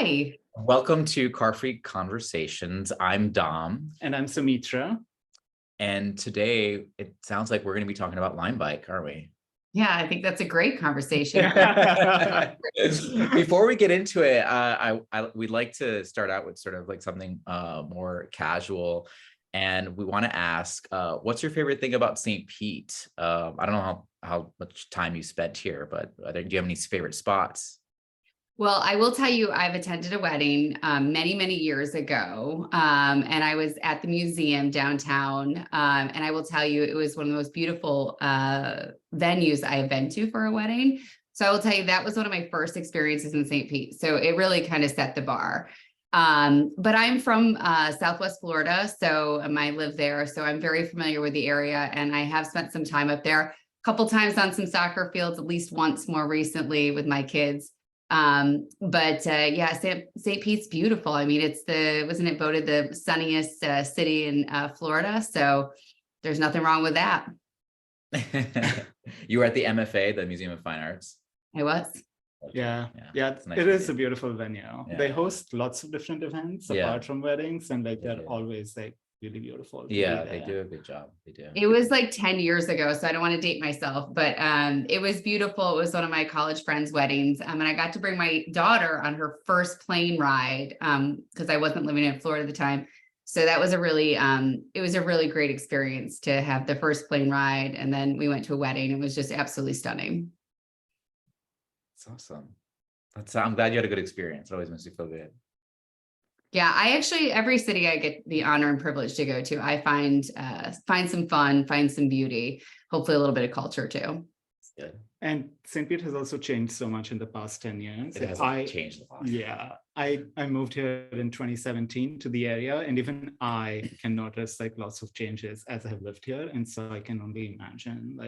Hi. Welcome to Car Freak Conversations. I'm Dom. And I'm Saumitra. And today it sounds like we're going to be talking about Lime Bike, aren't we? Yeah, I think that's a great conversation. Before we get into it, we'd like to start out with sort of like something more casual. And we want to ask, what's your favorite thing about St. Pete? I don't know how much time you spent here, but do you have any favorite spots? Well, I will tell you, I've attended a wedding many, many years ago, and I was at the museum downtown. And I will tell you, it was one of the most beautiful venues I have been to for a wedding. So I will tell you, that was one of my first experiences in St. Pete. So it really kind of set the bar. But I'm from Southwest Florida, so I live there. So I'm very familiar with the area, and I have spent some time up there, a couple times on some soccer fields, at least once more recently with my kids. Yeah, St. Pete's beautiful. I mean, wasn't it voted the sunniest city in Florida? So there's nothing wrong with that. You were at the MFA, the Museum of Fine Arts. I was. Yeah. Nice it is a beautiful venue. Yeah. They host lots of different events apart from weddings, and they're always really beautiful. Yeah, they do a good job. They do. It was like 10 years ago, so I don't want to date myself, but it was beautiful. It was one of my college friends' weddings. And I got to bring my daughter on her first plane ride because I wasn't living in Florida at the time. So that was it was a really great experience to have the first plane ride. And then we went to a wedding. It was just absolutely stunning. That's awesome. I'm glad you had a good experience. It always makes you feel good. Yeah, every city I get the honor and privilege to go to, I find some fun, find some beauty, hopefully a little bit of culture too. Good. And St. Pete has also changed so much in the past 10 years. It has changed a lot. Yeah, I moved here in 2017 to the area, and even I can notice lots of changes as I have lived here. And so I can only imagine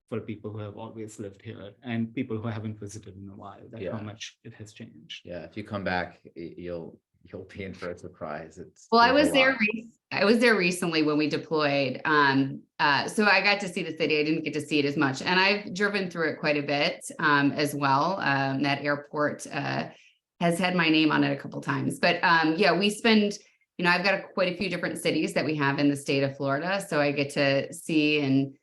for people who have always lived here and people who haven't visited in a while, how much it has changed. Yeah, if you come back, you'll be in for a surprise. I was there recently when we deployed. So I got to see the city. I didn't get to see it as much, and I've driven through it quite a bit as well. That airport has had my name on it a couple times, but yeah, we spend. I've got quite a few different cities that we have in the state of Florida, so I get to see. And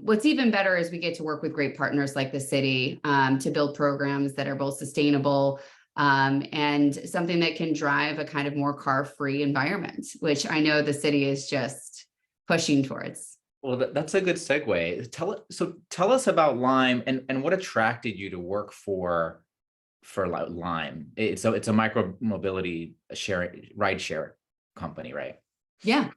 what's even better is we get to work with great partners like the city to build programs that are both sustainable. And something that can drive a kind of more car-free environment, which I know the city is just pushing towards. Well, that's a good segue. Tell us about Lime and what attracted you to work for Lime. It's a micro mobility ride share company, right? Yeah.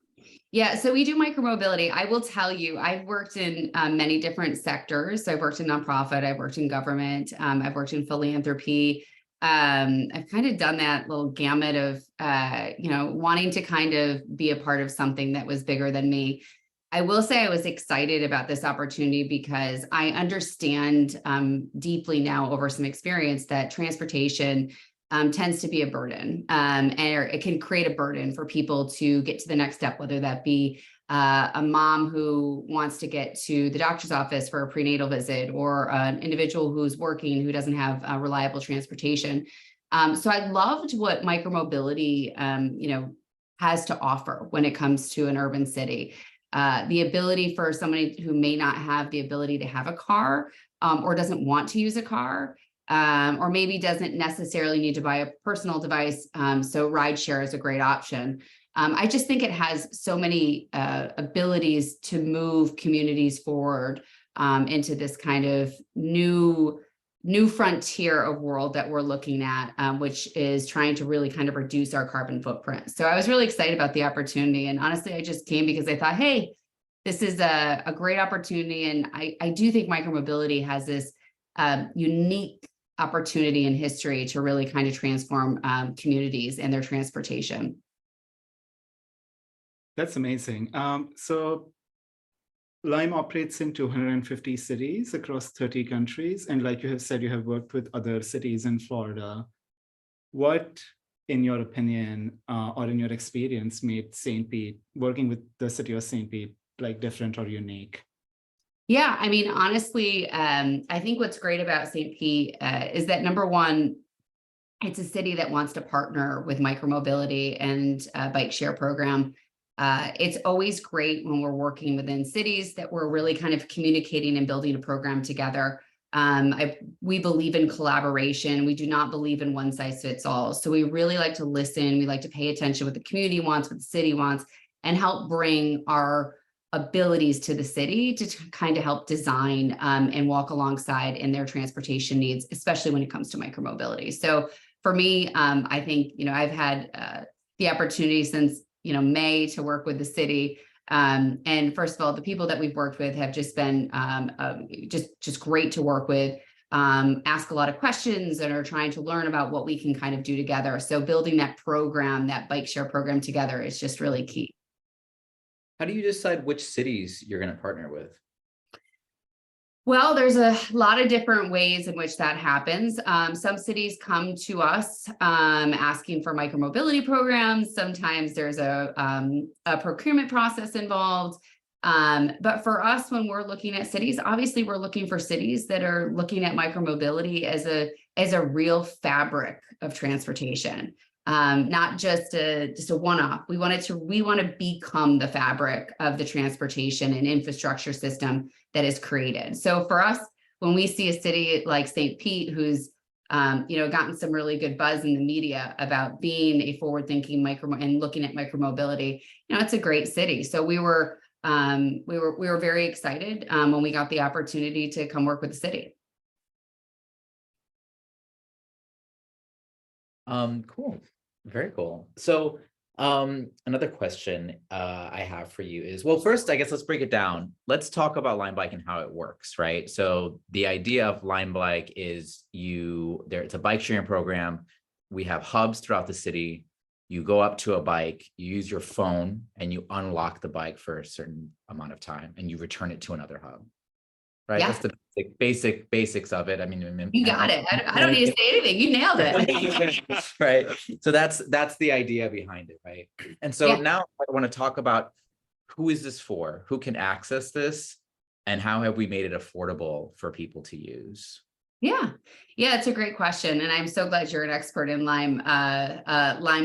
Yeah, so we do micromobility. I will tell you, I've worked in many different sectors. So I've worked in nonprofit, I've worked in government, I've worked in philanthropy. I've kind of done that little gamut of, wanting to kind of be a part of something that was bigger than me. I will say I was excited about this opportunity because I understand deeply now over some experience that transportation tends to be a burden, and it can create a burden for people to get to the next step, whether that be a mom who wants to get to the doctor's office for a prenatal visit, or an individual who's working who doesn't have reliable transportation. So I loved what micromobility, has to offer when it comes to an urban city. The ability for somebody who may not have the ability to have a car or doesn't want to use a car, or maybe doesn't necessarily need to buy a personal device. So rideshare is a great option. I just think it has so many abilities to move communities forward into this kind of new frontier of world that we're looking at, which is trying to really kind of reduce our carbon footprint. So I was really excited about the opportunity. And honestly, I just came because I thought, hey, this is a great opportunity. And I do think micromobility has this unique opportunity in history to really kind of transform communities and their transportation. That's amazing. So Lime operates in 250 cities across 30 countries. And like you have said, you have worked with other cities in Florida. What, in your opinion, or in your experience, made St. Pete, working with the city of St. Pete, different or unique? Yeah, I mean, honestly, I think what's great about St. Pete is that, number one, it's a city that wants to partner with micromobility and bike share program. It's always great when we're working within cities that we're really kind of communicating and building a program together. We believe in collaboration. We do not believe in one size fits all. So we really like to listen. We like to pay attention what the community wants, what the city wants, and help bring our abilities to the city to kind of help design and walk alongside in their transportation needs, especially when it comes to micromobility. So for me, I think, I've had the opportunity since, May to work with the city. And first of all, the people that we've worked with have just been just great to work with, ask a lot of questions and are trying to learn about what we can kind of do together. So building that program, that bike share program together is just really key. How do you decide which cities you're going to partner with? Well, there's a lot of different ways in which that happens. Some cities come to us asking for micromobility programs. Sometimes there's a procurement process involved. But for us, when we're looking at cities, obviously we're looking for cities that are looking at micromobility as a real fabric of transportation. Not just a one-off. We want to become the fabric of the transportation and infrastructure system that is created. So for us, when we see a city like St. Pete, who's gotten some really good buzz in the media about being a forward-thinking and looking at micromobility, it's a great city. So we were very excited when we got the opportunity to come work with the city. Cool. Very cool. So another question I have for you is, well, first, I guess let's break it down. Let's talk about Lime Bike and how it works, right? So the idea of Lime Bike is it's a bike sharing program. We have hubs throughout the city. You go up to a bike, you use your phone, and you unlock the bike for a certain amount of time, and you return it to another hub. Right. Yeah. That's the basics of it. I mean, you got it. I don't need to say anything. You nailed it. Right. So that's the idea behind it. Right. And so now I want to talk about who is this for? Who can access this? And how have we made it affordable for people to use? Yeah, it's a great question. And I'm so glad you're an expert in Lime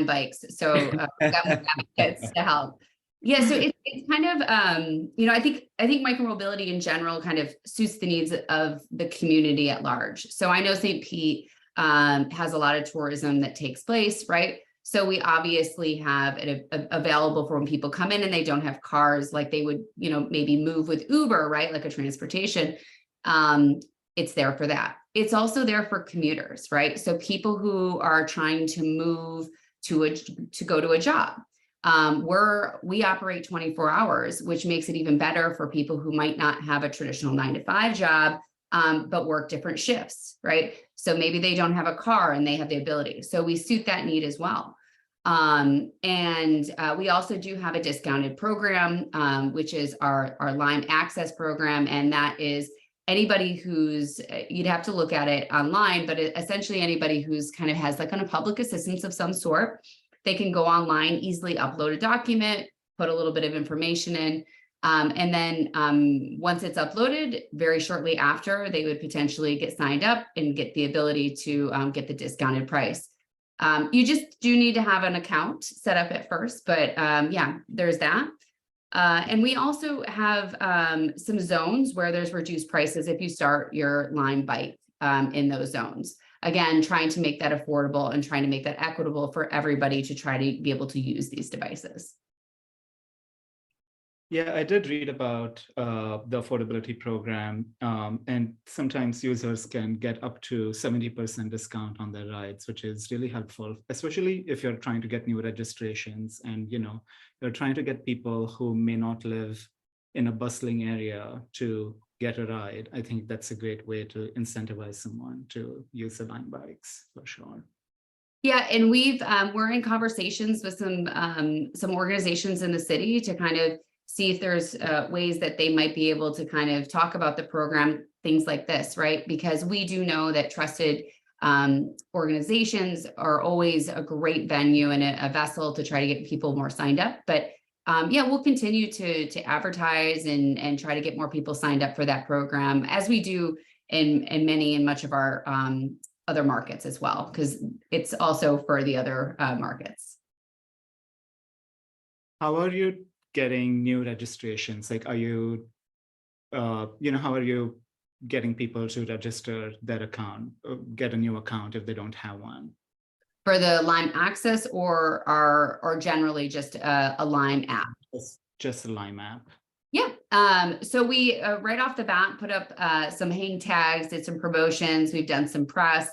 bikes. So we've got more advocates to help. Yeah, so it's kind of, I think micromobility in general kind of suits the needs of the community at large. So I know St. Pete has a lot of tourism that takes place, right? So we obviously have it available for when people come in and they don't have cars, like they would, maybe move with Uber, right? Like a transportation. It's there for that. It's also there for commuters, right? So people who are trying to move to go to a job. We operate 24 hours, which makes it even better for people who might not have a traditional 9-to-5 job, but work different shifts, right? So maybe they don't have a car and they have the ability. So we suit that need as well. And we also do have a discounted program, which is our Lime Access program. And that is anybody who's, you'd have to look at it online, but essentially anybody who's kind of has like a public assistance of some sort. They can go online, easily upload a document, put a little bit of information in, and then once it's uploaded, very shortly after, they would potentially get signed up and get the ability to get the discounted price. You just do need to have an account set up at first, but yeah, there's that. And we also have some zones where there's reduced prices if you start your Lime bike in those zones. Again, trying to make that affordable and trying to make that equitable for everybody to try to be able to use these devices. Yeah, I did read about the affordability program, and sometimes users can get up to 70% discount on their rides, which is really helpful, especially if you're trying to get new registrations and you're trying to get people who may not live in a bustling area to get a ride. I think that's a great way to incentivize someone to use the Lime bikes for sure. Yeah, and we're in conversations with some organizations in the city to kind of see if there's ways that they might be able to kind of talk about the program, things like this, right? Because we do know that trusted organizations are always a great venue and a vessel to try to get people more signed up. But yeah, we'll continue to advertise and try to get more people signed up for that program, as we do in much of our other markets as well, because it's also for the other markets. How are you getting new registrations? Like, are you, how are you getting people to register their account, get a new account if they don't have one? For the Lime Access or generally just a Lime app? Just the Lime app. Yeah. So we right off the bat put up some hang tags, did some promotions. We've done some press.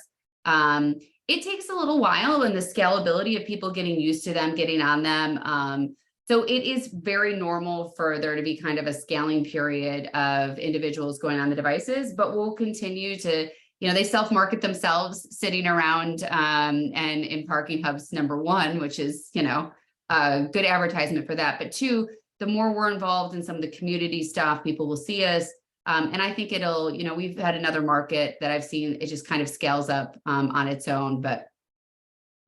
It takes a little while, and the scalability of people getting used to them, getting on them. So it is very normal for there to be kind of a scaling period of individuals going on the devices, but we'll continue to, they self-market themselves sitting around and in parking hubs, number one, which is, a good advertisement for that. But two, the more we're involved in some of the community stuff, people will see us. And I think it'll, we've had another market that I've seen, it just kind of scales up on its own. But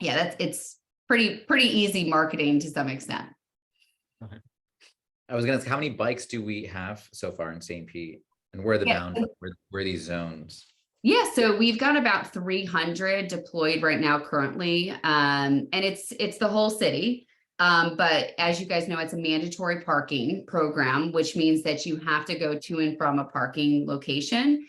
yeah, it's pretty easy marketing to some extent. Okay. I was gonna ask, how many bikes do we have so far in St. Pete, and where are the boundaries? Where are these zones? Yeah, so we've got about 300 deployed right now currently, and it's the whole city. But as you guys know, it's a mandatory parking program, which means that you have to go to and from a parking location.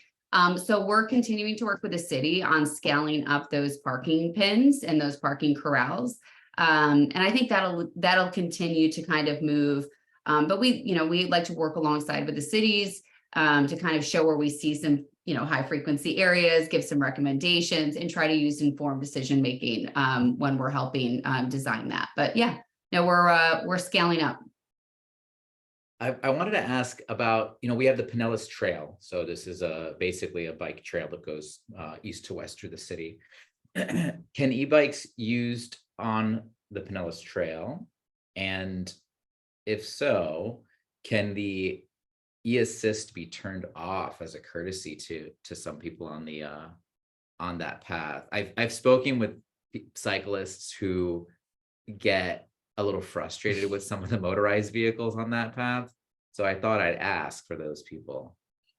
So we're continuing to work with the city on scaling up those parking pins and those parking corrals. And I think that'll continue to kind of move. But we like to work alongside with the cities to kind of show where we see some, high frequency areas, give some recommendations, and try to use informed decision making when we're helping design that. But yeah, no, we're scaling up. I wanted to ask about, we have the Pinellas Trail. So this is basically a bike trail that goes east to west through the city. Can e-bikes used on the Pinellas Trail? And if so, can the e-assist be turned off as a courtesy to some people on the on that path? I've spoken with cyclists who get a little frustrated with some of the motorized vehicles on that path. So I thought I'd ask for those people.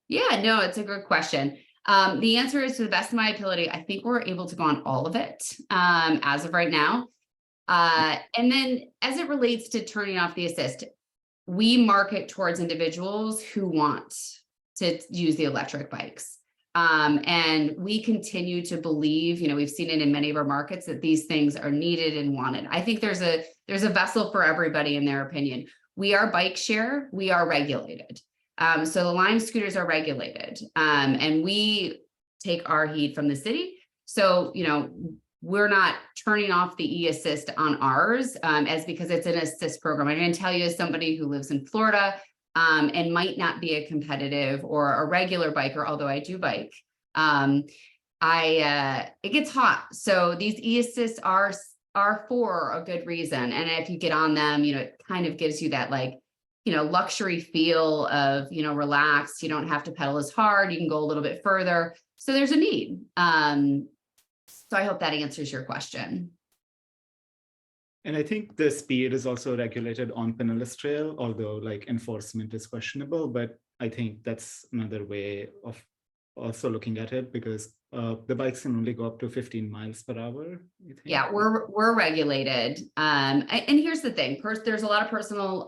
Yeah, no, it's a good question. The answer is, to the best of my ability, I think we're able to go on all of it as of right now. And then as it relates to turning off the assist, we market towards individuals who want to use the electric bikes. And we continue to believe, we've seen it in many of our markets, that these things are needed and wanted. I think there's a vessel for everybody in their opinion. We are bike share, we are regulated. So the Lime scooters are regulated, and we take our heat from the city. So, we're not turning off the e-assist on ours as because it's an assist program. I'm going to tell you, as somebody who lives in Florida and might not be a competitive or a regular biker, although I do bike, it gets hot. So these e-assists are for a good reason. And if you get on them, it kind of gives you that luxury feel of, relaxed. You don't have to pedal as hard. You can go a little bit further. So there's a need. So I hope that answers your question. And I think the speed is also regulated on Pinellas Trail, although enforcement is questionable. But I think that's another way of also looking at it, because the bikes can only go up to 15 miles per hour. Yeah, we're regulated. And here's the thing: there's a lot of personal,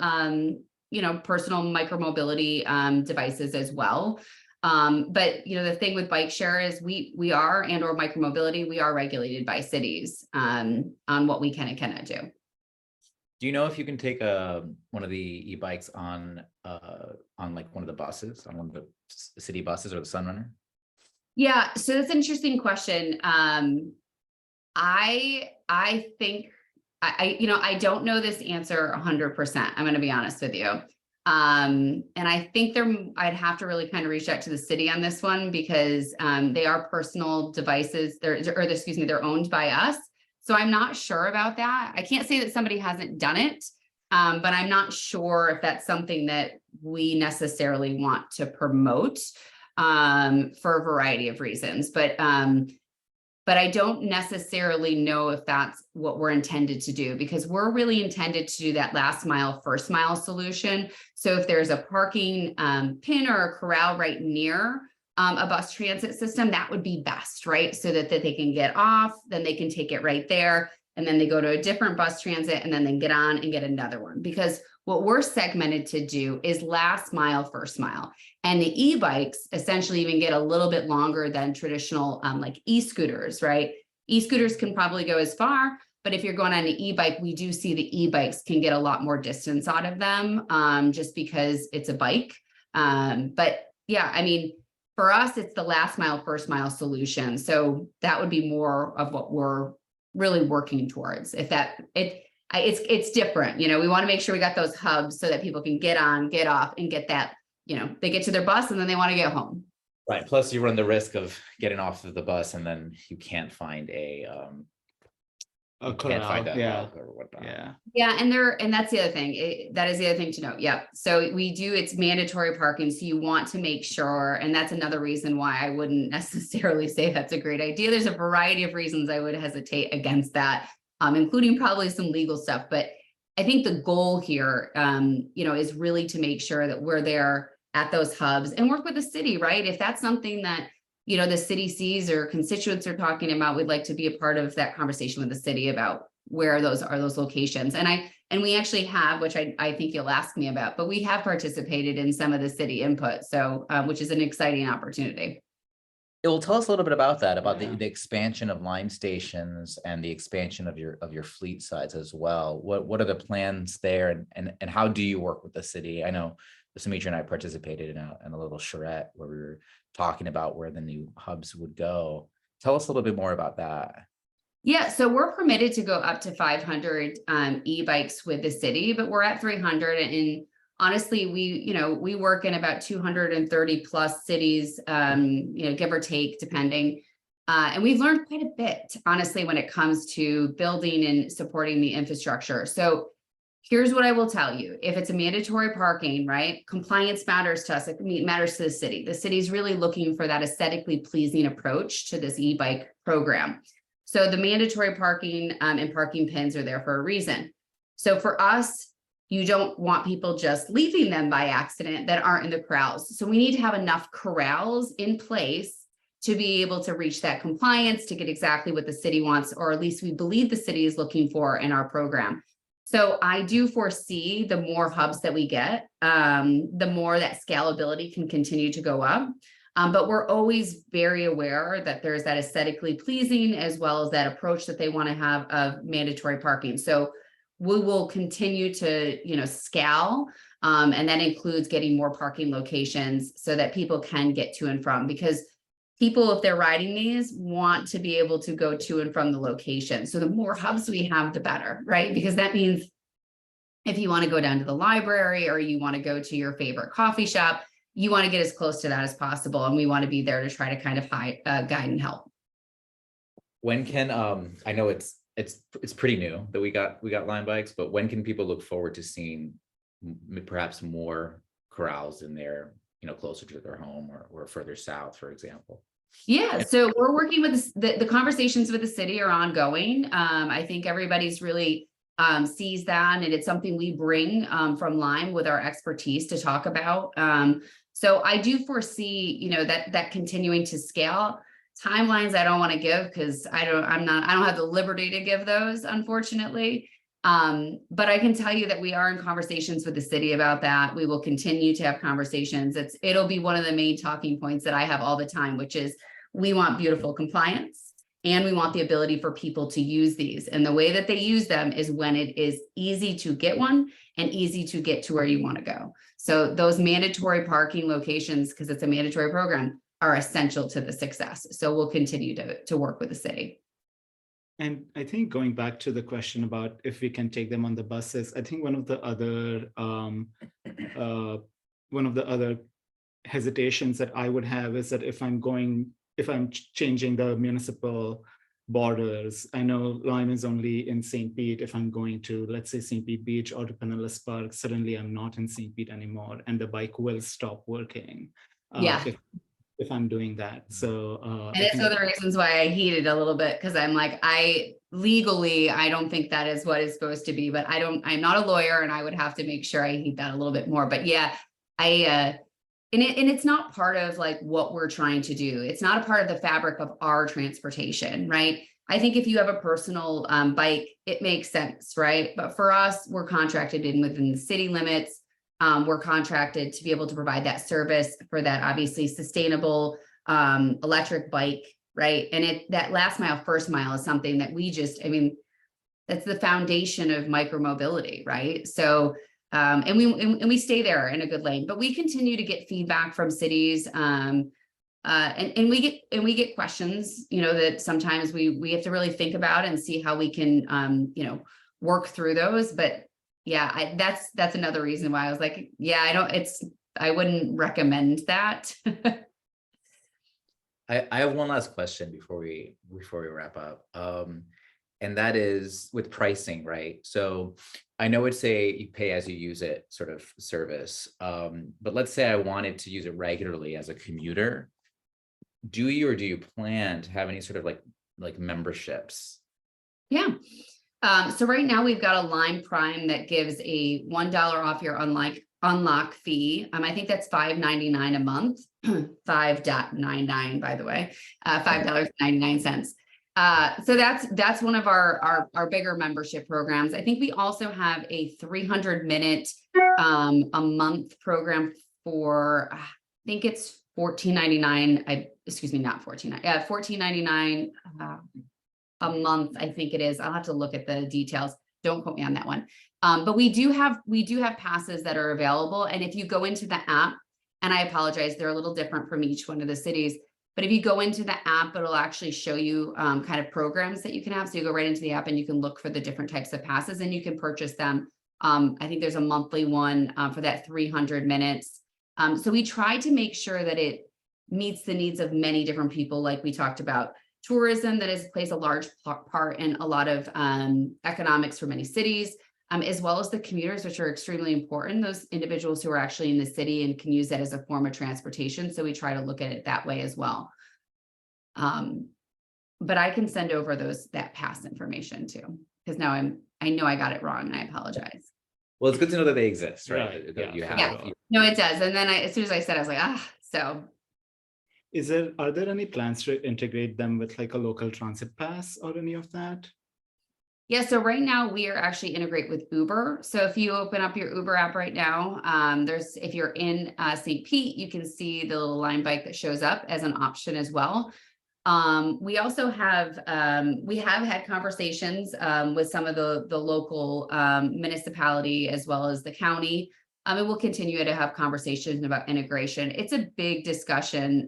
personal micromobility devices as well. But the thing with bike share is we are, and or micromobility, we are regulated by cities on what we can and cannot do. Do you know if you can take one of the e-bikes on one of the buses, on one of the city buses or the Sunrunner? Yeah, so that's an interesting question. I think I don't know this answer 100%. I'm going to be honest with you. And I think I'd have to really kind of reach out to the city on this one, because they are personal devices. They're owned by us. So I'm not sure about that. I can't say that somebody hasn't done it, but I'm not sure if that's something that we necessarily want to promote for a variety of reasons. But I don't necessarily know if that's what we're intended to do, because we're really intended to do that last mile, first mile solution. So if there's a parking pin or a corral right near a bus transit system, that would be best, right? So that they can get off, then they can take it right there. And then they go to a different bus transit and then they get on and get another one. Because what we're segmented to do is last mile, first mile. And the e-bikes essentially even get a little bit longer than traditional like e-scooters, right? E-scooters can probably go as far, but if you're going on an e-bike, we do see the e-bikes can get a lot more distance out of them just because it's a bike. But yeah, I mean, for us, it's the last mile, first mile solution. So that would be more of what we're really working towards. If that it's different, you know, we want to make sure we got those hubs so that people can get on, get off, and get that, you know, they get to their bus and then they want to get home. Right. Plus, you run the risk of getting off of the bus and then you can't find a corral, yeah, hub or whatnot. yeah. Yeah, and that's the other thing. That is the other thing to note. Yeah. So we do, it's mandatory parking. So you want to make sure, and that's another reason why I wouldn't necessarily say that's a great idea. There's a variety of reasons I would hesitate against that, including probably some legal stuff. But I think the goal here, you know, is really to make sure that we're there at those hubs and work with the city, right? If that's something that, you know, the city sees or constituents are talking about, we'd like to be a part of that conversation with the city about where those locations. And we actually have, which I think you'll ask me about, but we have participated in some of the city input. So, which is an exciting opportunity. It'll tell us a little bit about that, about Yeah. the expansion of Lime stations and the expansion of your fleet size as well. What are the plans there, and how do you work with the city? I know Saumitra and I participated in a little charrette where we were talking about where the new hubs would go. Tell us a little bit more about that. Yeah, so we're permitted to go up to 500 e-bikes with the city, but we're at 300. And honestly, we work in about 230 plus cities, you know, give or take, depending. And we've learned quite a bit, honestly, when it comes to building and supporting the infrastructure. So here's what I will tell you. If it's a mandatory parking, right, compliance matters to us. It matters to the city. The city's really looking for that aesthetically pleasing approach to this e-bike program. So the mandatory parking and parking pins are there for a reason. So for us, you don't want people just leaving them by accident that aren't in the corrals. So we need to have enough corrals in place to be able to reach that compliance, to get exactly what the city wants, or at least we believe the city is looking for in our program. So I do foresee the more hubs that we get, the more that scalability can continue to go up. But we're always very aware that there's that aesthetically pleasing as well as that approach that they want to have of mandatory parking. So we will continue to, you know, scale, and that includes getting more parking locations so that people can get to and from, because people, if they're riding these, want to be able to go to and from the location. So the more hubs we have, the better, right? Because that means if you want to go down to the library or you want to go to your favorite coffee shop, you want to get as close to that as possible. And we want to be there to try to kind of guide and help. When can I know it's pretty new that we got Lime bikes, but when can people look forward to seeing perhaps more corrals in there, you know, closer to their home or further south, for example? Yeah, so we're working with the conversations with the city are ongoing. I think everybody's really sees that, and it's something we bring from Lime with our expertise to talk about. So I do foresee, you know, that continuing to scale. Timelines I don't want to give because I don't have the liberty to give those, unfortunately. But I can tell you that we are in conversations with the city about that. We will continue to have conversations. It'll be one of the main talking points that I have all the time, which is we want beautiful compliance and we want the ability for people to use these. And the way that they use them is when it is easy to get one and easy to get to where you want to go. So those mandatory parking locations, because it's a mandatory program, are essential to the success. So we'll continue to work with the city. And I think going back to the question about if we can take them on the buses, I think one of the other hesitations that I would have is that if I'm changing the municipal borders, I know Lime is only in St. Pete. If I'm going to, let's say, St. Pete Beach or to Pinellas Park, suddenly I'm not in St. Pete anymore, and the bike will stop working. Yeah. If I'm doing that. So and it's one of the reasons why I heated a little bit, because I'm like, legally I don't think that is what it's supposed to be, but I'm not a lawyer and I would have to make sure I heat that a little bit more. But yeah, and it's not part of like what we're trying to do. It's not a part of the fabric of our transportation, right? I think if you have a personal bike, it makes sense, right? But for us, we're contracted in within the city limits. We're contracted to be able to provide that service for that obviously sustainable electric bike, right? And that last mile, first mile is something that we just, I mean, that's the foundation of micromobility, right? So, and we stay there in a good lane, but we continue to get feedback from cities. And we get questions, you know, that sometimes we have to really think about and see how we can, you know, work through those. But yeah, that's another reason why I was like, yeah, I wouldn't recommend that. I have one last question before we wrap up. And that is with pricing, right? So I know it's a you pay as you use it sort of service. But let's say I wanted to use it regularly as a commuter. Do you plan to have any sort of like memberships? Yeah. So right now we've got a Lime Prime that gives a $1 off your unlock fee. I think that's $5.99 a month, 5.99, by the way, $5.99. So that's one of our bigger membership programs. I think we also have a 300-minute a month program for, I think it's $14.99. Excuse me, not $14.99 a month. I think it is. I'll have to look at the details. Don't quote me on that one. But we do have passes that are available. And if you go into the app, and I apologize, they're a little different from each one of the cities. But if you go into the app, it'll actually show you kind of programs that you can have. So you go right into the app and you can look for the different types of passes and you can purchase them. I think there's a monthly one for that 300 minutes. So we try to make sure that it meets the needs of many different people, like we talked about. Tourism plays a large part in a lot of economics for many cities, as well as the commuters, which are extremely important, those individuals who are actually in the city and can use that as a form of transportation. So we try to look at it that way as well. But I can send over that pass information too, because now I know I got it wrong and I apologize. Well, it's good to know that they exist, right? Right, That you have. Yeah, no, it does. And then as soon as I said, I was like, so. Are there any plans to integrate them with like a local transit pass or any of that? Yeah, so right now we are actually integrate with Uber. So if you open up your Uber app right now, if you're in St. Pete, you can see the little Lime bike that shows up as an option as well. We also have had conversations with some of the local municipality as well as the county. And we'll continue to have conversations about integration. It's a big discussion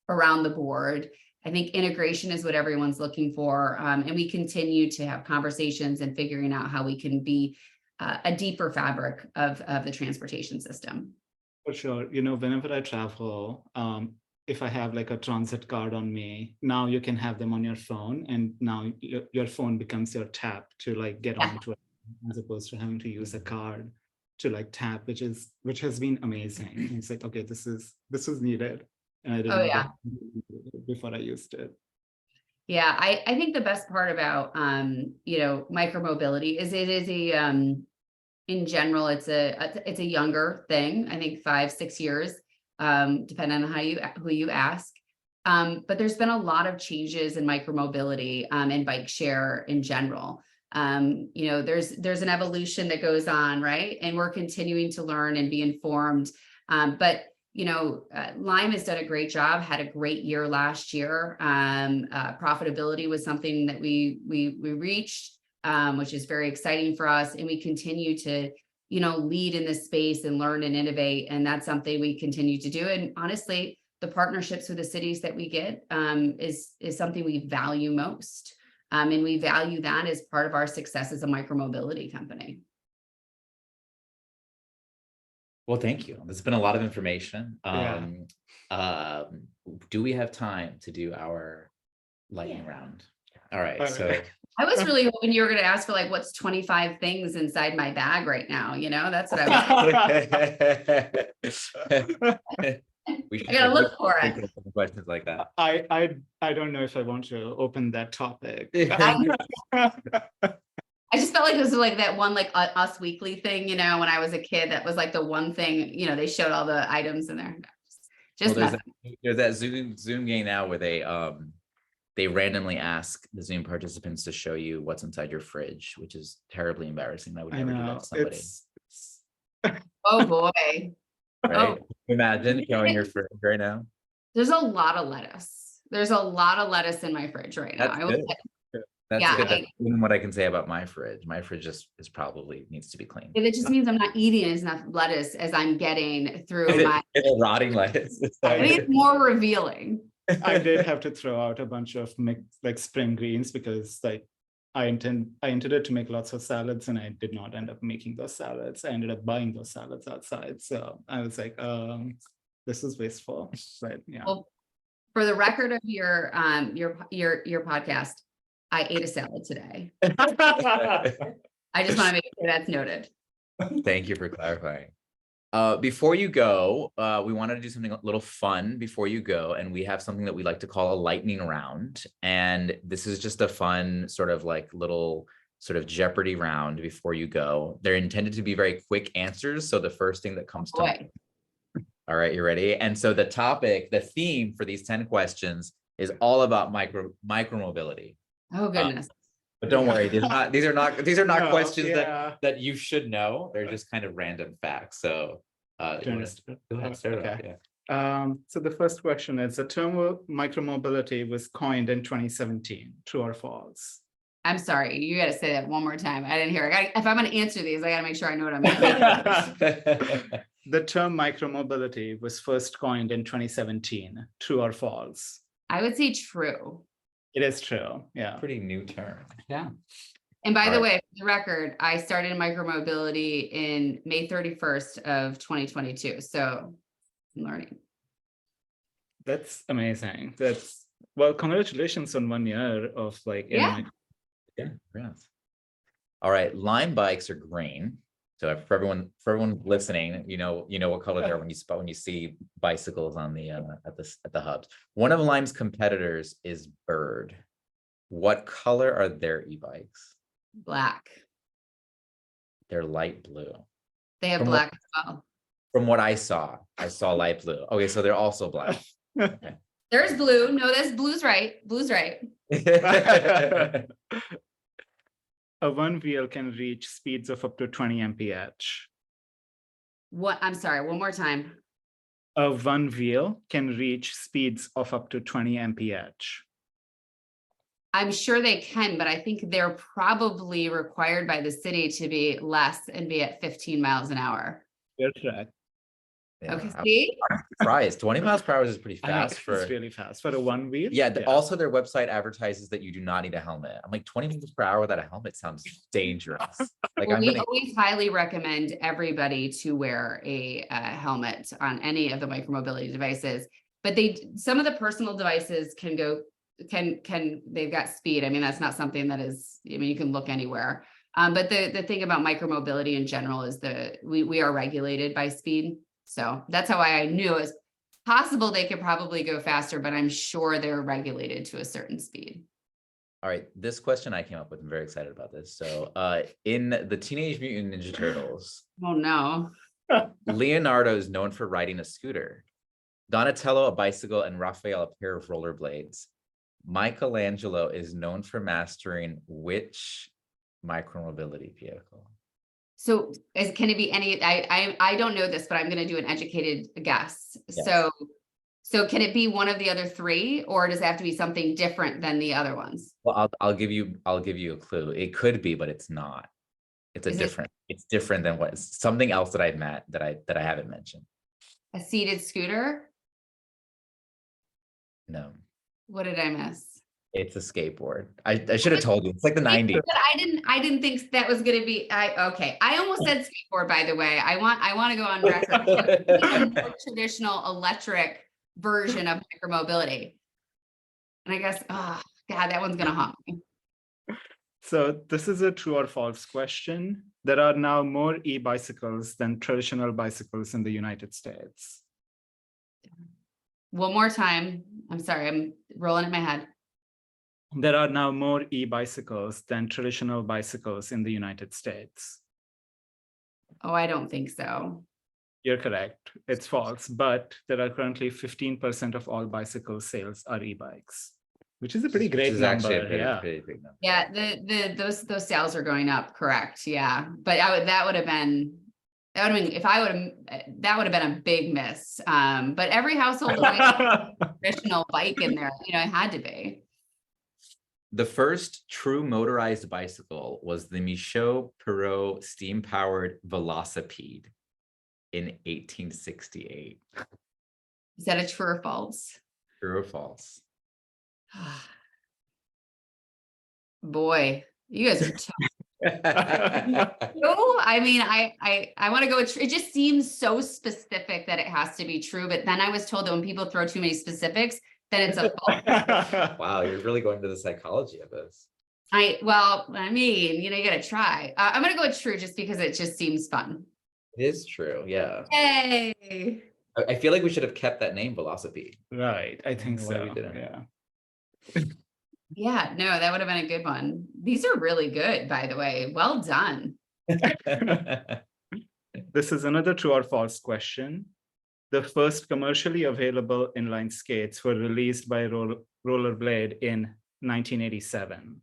around the board. I think integration is what everyone's looking for. And we continue to have conversations and figuring out how we can be a deeper fabric of the transportation system. For sure. You know, whenever I travel, if I have like a transit card on me, now you can have them on your phone, and now your phone becomes your tap to like get onto it, as opposed to having to use a card to like tap, which has been amazing. It's like, okay, this is needed. And I didn't know that before I used it. Yeah, I think the best part about micromobility is it is in general, it's a younger thing. I think 5-6 years, depending on who you ask. But there's been a lot of changes in micromobility and bike share in general. There's an evolution that goes on, right? And we're continuing to learn and be informed. But Lime has done a great job, had a great year last year. Profitability was something that we reached, which is very exciting for us. And we continue to, lead in this space and learn and innovate. And that's something we continue to do. And honestly, the partnerships with the cities that we get is something we value most. And we value that as part of our success as a micromobility company. Well, thank you. There's been a lot of information. Do we have time to do our lightning round? All right. So I was really hoping you were going to ask for like, what's 25 things inside my bag right now? That's what I was. We should I gotta look for it. Questions like that. I don't know if I want to open that topic. I just felt like this was like that one, like Us Weekly thing, when I was a kid, that was like the one thing, they showed all the items in there. Just Well, messing. there's that Zoom game now where they randomly ask the Zoom participants to show you what's inside your fridge, which is terribly embarrassing. I would never do that to somebody. Oh boy. Right? Oh. Imagine showing your fridge right now. There's a lot of lettuce. There's a lot of lettuce in my fridge right now. That's good. That's Yeah, good. That's even what I can say about my fridge. My fridge is probably needs to be cleaned. It just means I'm not eating as enough lettuce as I'm getting through my. It's rotting lettuce. I think it's more revealing. I did have to throw out a bunch of like spring greens because like I intended to make lots of salads and I did not end up making those salads. I ended up buying those salads outside. So I was like, this is wasteful. But yeah. Well, for the record of your podcast, I ate a salad today. I just want to make sure that's noted. Thank you for clarifying. Before you go, we wanted to do something a little fun before you go, and we have something that we like to call a lightning round. And this is just a fun sort of like little sort of Jeopardy round before you go. They're intended to be very quick answers. So the first thing that comes to mind. All right, you ready? And so the theme for these 10 questions is all about micromobility. Oh goodness. But don't worry, these are not No, questions yeah. that you should know. They're just kind of random facts. So you want to go ahead, start Okay. off, yeah. So the first question is, the term micromobility was coined in 2017. True or false? I'm sorry, you got to say that one more time. I didn't hear it. If I'm going to answer these, I got to make sure I know what I'm asking. The term micromobility was first coined in 2017. True or false? I would say true. It is true. Yeah. Pretty new term. Yeah. And by All the right. way, for the record, I started micromobility in May 31st of 2022. So I'm learning. That's amazing. Well, congratulations on 1 year of like. Yeah. Yeah. All right. Lime bikes are green. So for everyone listening, you know what color they are when you see bicycles on the at the hubs. One of Lime's competitors is Bird. What color are their e-bikes? Black. They're light blue. They have black as well. From what I saw light blue. Okay, so they're also black. Okay. There's blue. No, that's blue's right. Blue's right. A one wheel can reach speeds of up to 20 mph. What? I'm sorry. One more time. A one wheel can reach speeds of up to 20 mph. I'm sure they can, but I think they're probably required by the city to be less and be at 15 miles an hour. You're correct. Yeah, Okay, see? I'm surprised. 20 miles per hour is pretty fast for. It's really fast for a one wheel. Yeah, also their website advertises that you do not need a helmet. I'm like, 20 miles per hour without a helmet sounds dangerous. Like Well, we always highly recommend everybody to wear a helmet on any of the micromobility devices, but some of the personal devices they've got speed. I mean, that's not something that is, you can look anywhere. But the thing about micromobility in general is we are regulated by speed. So that's how I knew it's possible they could probably go faster, but I'm sure they're regulated to a certain speed. All right, this question I came up with. I'm very excited about this. So in the Teenage Mutant Ninja Turtles, Oh no. Leonardo is known for riding a scooter, Donatello a bicycle, and Raphael a pair of rollerblades. Michelangelo is known for mastering which micromobility vehicle? So can it be any, I don't know this, but I'm going to do an educated guess. Yes. So can it be one of the other three, or does it have to be something different than the other ones? Well, I'll give you a clue. It could be, but it's not. It's different than something else that I've met that I haven't mentioned. A seated scooter? No. What did I miss? It's a skateboard. I should have told you. It's like the 90s. But I didn't think that was going to be. Okay. I almost said skateboard, by the way. I want to go on record. A more traditional electric version of micromobility. And I guess, oh God, that one's going to haunt me. So this is a true or false question. There are now more e-bicycles than traditional bicycles in the United States. One more time. I'm sorry. I'm rolling in my head. there are now more e-bicycles than traditional bicycles in the United States. Oh, I don't think so. You're correct. It's false, but there are currently 15% of all bicycle sales are e-bikes, which is a pretty great Which is actually number. a pretty big number. Yeah, those sales are going up, correct? Yeah, but that would have been if I would have, that would have been a big miss. But every household had a traditional bike in there, it had to be. The first true motorized bicycle was the Michaud Perrot steam-powered Velocipede in 1868. Is that a true or false? True or false? Boy, you guys are tough. No, I mean, I want to go with it just seems so specific that it has to be true. But then I was told that when people throw too many specifics, then it's a false. Wow, you're really going to the psychology of this. You gotta try. I'm gonna go with true just because it just seems fun. It is true, yeah. Hey. I feel like we should have kept that name Velocipede. Right, I think Why so. we didn't. Yeah. Yeah, no, that would have been a good one. These are really good, by the way. Well done. This is another true or false question. The first commercially available inline skates were released by Rollerblade in 1987.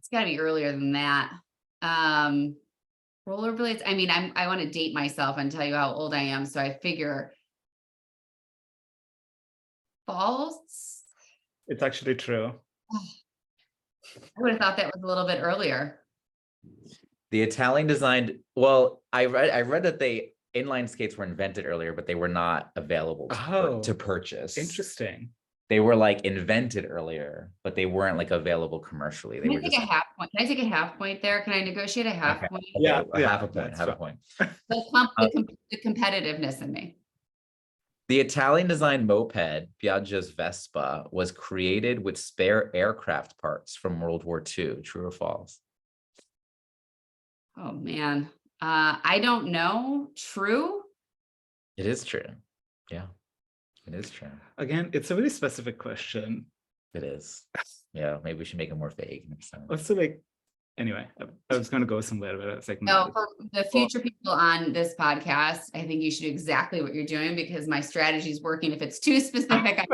It's got to be earlier than that. Rollerblades. I mean, I want to date myself and tell you how old I am, so I figure false. It's actually true. I would have thought that was a little bit earlier. The Italian designed, well, I read that inline skates were invented earlier, but they were not available to purchase. Interesting. They were like invented earlier, but they weren't like available commercially. They Can I were take just a half point? Can I take a half point there? Can I negotiate a half Okay. point? Yeah, half a point, that's half a fine. point. The competitiveness in me. The Italian designed moped, Piaggio's Vespa, was created with spare aircraft parts from World War II. True or false? Oh man. I don't know. True. It is true. Yeah, it is true. Again, it's a very specific question. It is. Yeah, maybe we should make it more vague next time. Also, anyway, I was going to go somewhere where it's like, No, for the future people on this podcast, I think you should do exactly what you're doing because my strategy is working. If it's too specific,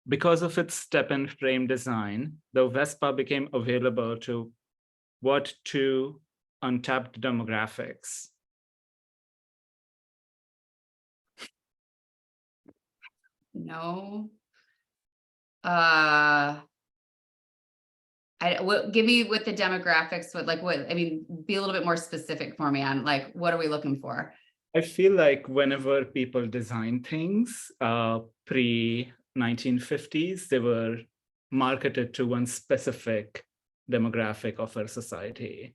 because of its step-in frame design, the Vespa became available to what two untapped demographics? No. Give me with the demographics, be a little bit more specific for me on what are we looking for? I feel like whenever people design things pre-1950s, they were marketed to one specific demographic of our society.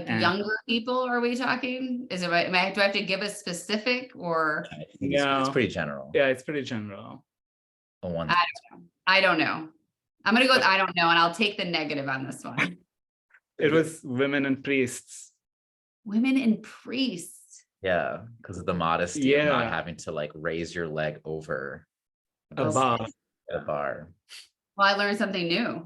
Younger people, are we talking? Is it right? Do I have to give a specific or? It's pretty general. Yeah, it's pretty general. I don't know. I'm going to go with I don't know, and I'll take the negative on this one. It was women and priests. Women and priests. Yeah, because of the modesty of not having to raise your leg over a bar. Well, I learned something new.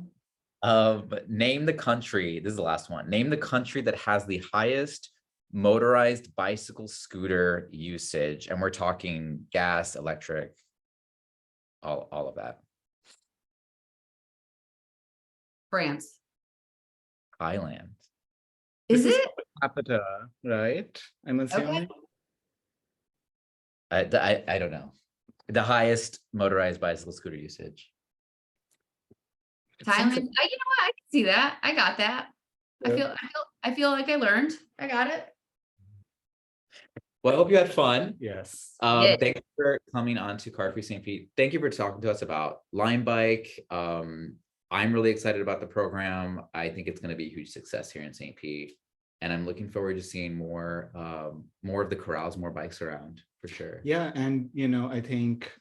Name the country. This is the last one. Name the country that has the highest motorized bicycle scooter usage, and we're talking gas, electric, all of that. France. Thailand. Is it? Capita, right? I'm assuming. Okay. I don't know. The highest motorized bicycle scooter usage. Thailand. You know what? I can see that. I got that. Yeah. I feel like I learned. I got it. Well, I hope you had fun. Yes. Thank you for coming on to Car Free St. Pete. Thank you for talking to us about Lime Bike. I'm really excited about the program. I think it's going to be a huge success here in St. Pete. And I'm looking forward to seeing more of the corrals, more bikes around for sure. Yeah. And, I think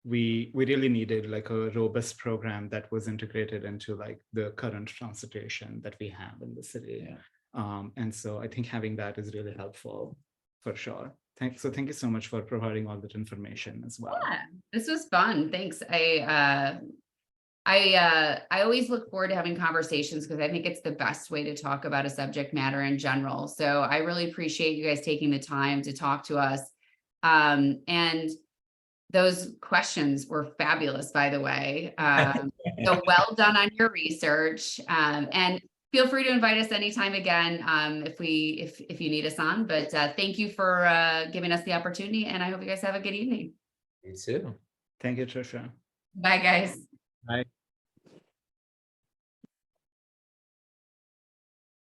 we really needed a robust program that was integrated into the current transportation that we have in the city. Yeah. And so I think having that is really helpful for sure. Thank you so much for providing all that information as well. Yeah, this was fun. Thanks. I always look forward to having conversations because I think it's the best way to talk about a subject matter in general. So I really appreciate you guys taking the time to talk to us. And those questions were fabulous, by the way. So well done on your research. And feel free to invite us anytime again if you need us on. But thank you for giving us the opportunity. And I hope you guys have a good evening. You too. Thank you, Trisha. Bye, guys. Bye.